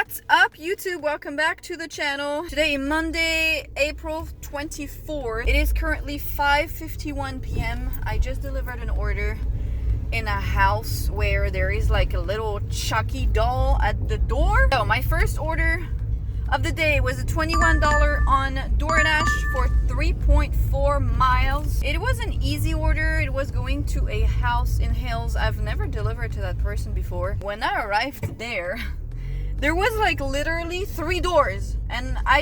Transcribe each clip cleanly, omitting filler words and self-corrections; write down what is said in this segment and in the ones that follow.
What's up, YouTube? Welcome back to the channel. Today, Monday, April 24th. It is currently 5:51 p.m. I just delivered an order in a house where there is like a little Chucky doll at the door. So my first order of the day was a $21 on Doordash for 3.4 miles. It was an easy order. It was going to a house in Hills. I've never delivered to that person before. When I arrived there was like literally 3 doors, and I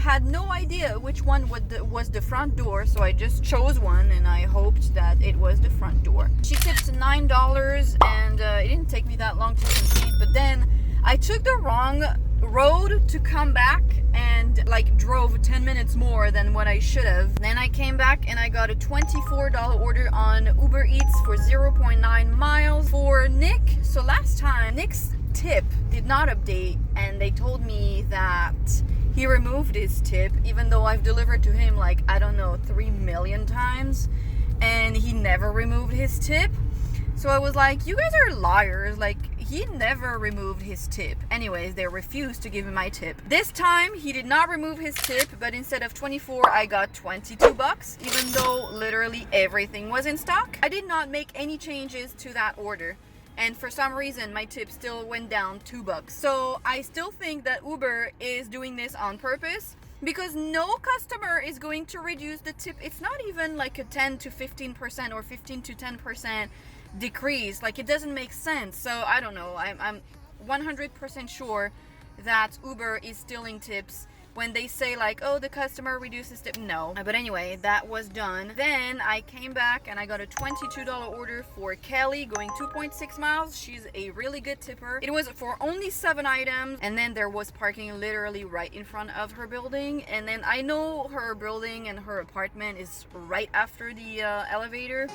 had no idea which one was the front door, so I just chose one and I hoped that it was the front door. She tipped $9 and it didn't take me that long to complete, but then I took the wrong road to come back and like drove 10 minutes more than what I should have. Then I came back and I got a $24 order on UberEATS for 0.9 miles for Nick. So last time Nick's tip did not update and they told me that he removed his tip, even though I've delivered to him like, I don't know, 3 million times, and he never removed his tip. So I was like, you guys are liars, like he never removed his tip. Anyways, they refused to give me my tip. This time he did not remove his tip, but instead of 24 I got 22 bucks, even though literally everything was in stock. I did not make any changes to that order, and for some reason my tip still went down 2 bucks. So I still think that Uber is doing this on purpose, because no customer is going to reduce the tip. It's not even like a 10 to 15% or 15 to 10% decrease. Like, it doesn't make sense. So I don't know, I'm 100% sure that Uber is stealing tips when they say like, oh, the customer reduces tip. No. But anyway, that was done. Then I came back and I got a $22 order for Kelly going 2.6 miles. She's a really good tipper. It was for only 7 items, and then there was parking literally right in front of her building. And then I know her building and her apartment is right after the elevator.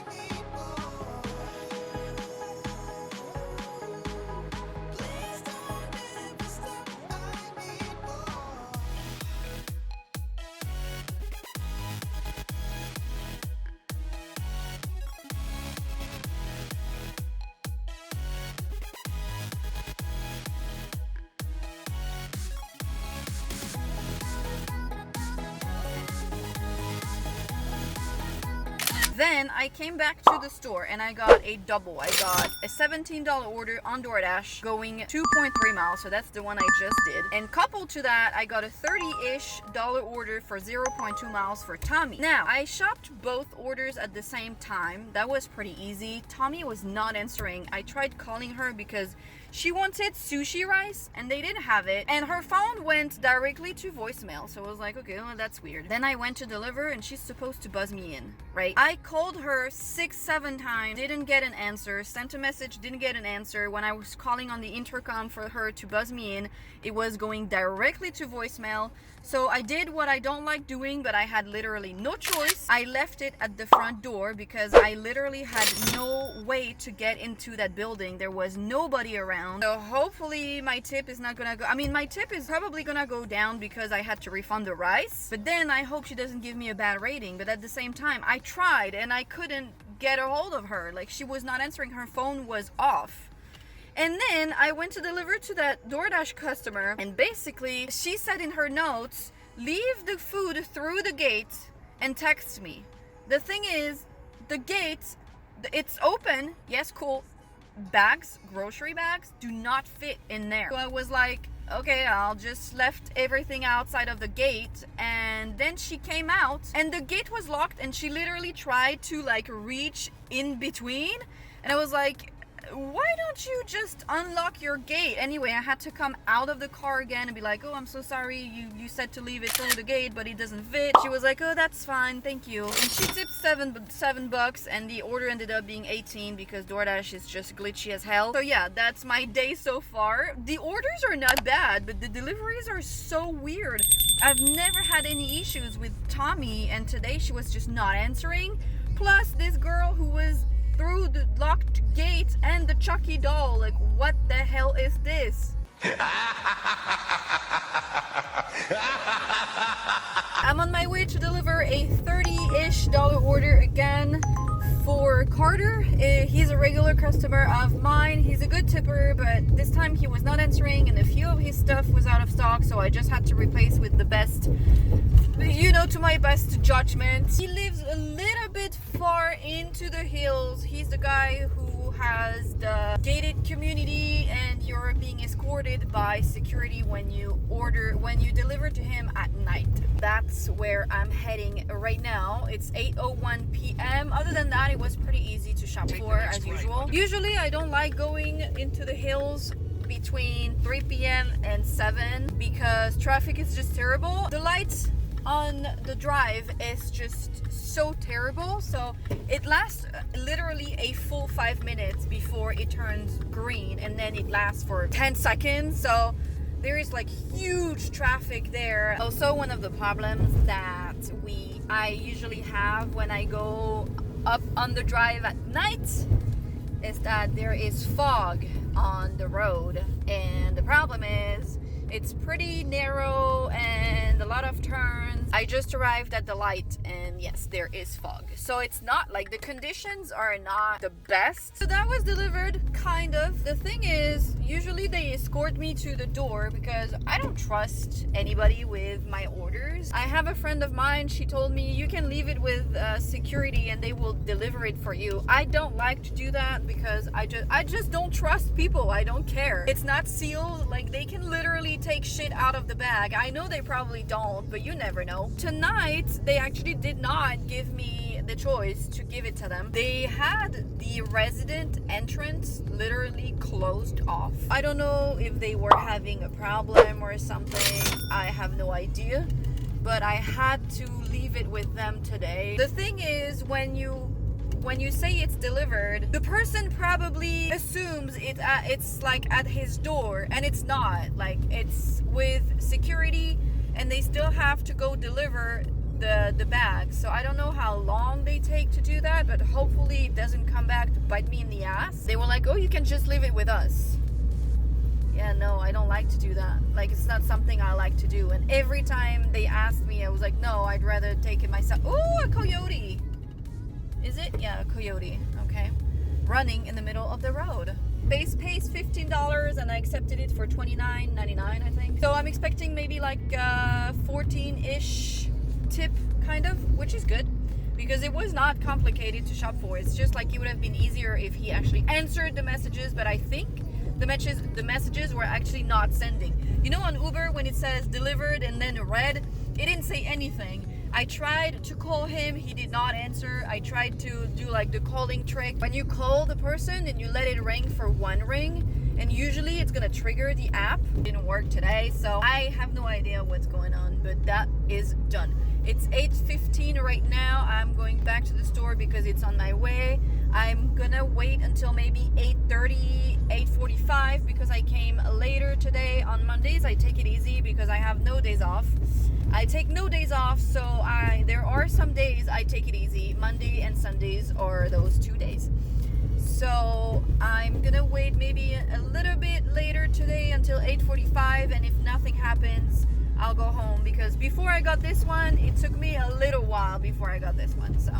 Then I came back to the store and I got a double. I got a $17 order on Doordash going 2.3 miles. So that's the one I just did. And coupled to that, I got a $30-ish order for 0.2 miles for Tommy. Now, I shopped both orders at the same time. That was pretty easy. Tommy was not answering. I tried calling her because she wanted sushi rice and they didn't have it, and her phone went directly to voicemail. So I was like, okay, well, that's weird. Then I went to deliver and she's supposed to buzz me in, right? I called her 6-7 times, didn't get an answer, sent a message, didn't get an answer. When I was calling on the intercom for her to buzz me in, it was going directly to voicemail. So I did what I don't like doing, but I had literally no choice. I left it at the front door because I literally had no way to get into that building. There was nobody around. So hopefully my tip is not gonna go, I mean, my tip is probably gonna go down because I had to refund the rice. But then I hope she doesn't give me a bad rating. But at the same time, I tried and I couldn't get a hold of her. Like, she was not answering. Her phone was off. And then I went to deliver to that Doordash customer, and basically she said in her notes, leave the food through the gate and text me. The thing is, the gate, it's open. Yes, cool. Bags, grocery bags, do not fit in there. So I was like, okay, I'll just left everything outside of the gate. And then she came out and the gate was locked, and she literally tried to like reach in between. And I was like, why don't you just unlock your gate? Anyway, I had to come out of the car again and be like, oh, I'm so sorry, you said to leave it through the gate, but it doesn't fit. She was like, oh, that's fine, thank you. And she tipped seven bucks, and the order ended up being 18 because Doordash is just glitchy as hell. So yeah, that's my day so far. The orders are not bad, but the deliveries are so weird. I've never had any issues with Tommy, and today she was just not answering. Plus this girl who was through the locked gate and the Chucky doll. Like, what the hell is this? I'm on my way to deliver a $30-ish order again For Carter, he's a regular customer of mine. He's a good tipper, but this time he was not answering and a few of his stuff was out of stock, so I just had to replace with the best, to my best judgment. He lives a little bit far into the hills. He's the guy who has the gated community and you're being escorted by security when you deliver to him at night. That's where I'm heading right now. It's 8:01 p.m. Other than that, it was pretty easy to shop for as usual. Usually I don't like going into the hills between 3 p.m. and 7 because traffic is just terrible. The lights on the drive is just so terrible, so it lasts literally a full 5 minutes before it turns green, and then it lasts for 10 seconds, so there is like huge traffic there. Also, one of the problems that I usually have when I go up on the drive at night is that there is fog on the road, and the problem is it's pretty narrow and a lot of turns. I just arrived at the light and yes, there is fog. So it's not like the conditions are not the best. So that was delivered, kind of. The thing is, usually they escort me to the door because I don't trust anybody with my orders. I have a friend of mine, she told me you can leave it with security and they will deliver it for you. I don't like to do that because I just don't trust people. I don't care. It's not sealed, like they can literally take shit out of the bag. I know they probably don't, but you never know. Tonight, they actually did not give me the choice to give it to them. They had the resident entrance literally closed off. I don't know if they were having a problem or something. I have no idea, but I had to leave it with them today. The thing is, when you say it's delivered, the person probably assumes it's like at his door, and it's not. Like, it's with security and they still have to go deliver the bag. So I don't know how long they take to do that, but hopefully it doesn't come back to bite me in the ass. They were like, oh, you can just leave it with us. Yeah, no, I don't like to do that. Like, it's not something I like to do. And every time they asked me, I was like, no, I'd rather take it myself. Oh, a coyote. Is it? Yeah, a coyote. Okay. Running in the middle of the road. Base pays $15 and I accepted it for $29.99, I think. So I'm expecting maybe like 14-ish tip, kind of, which is good because it was not complicated to shop for. It's just like it would have been easier if he actually answered the messages, but I think the messages were actually not sending. You know, on Uber when it says delivered and then red, it didn't say anything. I tried to call him, he did not answer. I tried to do like the calling trick. When you call the person and you let it ring for one ring, and usually it's gonna trigger the app. It didn't work today, so I have no idea what's going on, but that is done. It's 8:15 right now. I'm going back to the store because it's on my way. I'm gonna wait until maybe 8:30, 8:45 because I came later today. On Mondays, I take it easy because I have no days off. I take no days off, so there are some days I take it easy. Monday and Sundays are those 2 days. So I'm gonna wait maybe a little bit later today until 8:45, and if nothing happens, I'll go home because before I got this one, it took me a little while before I got this one, so.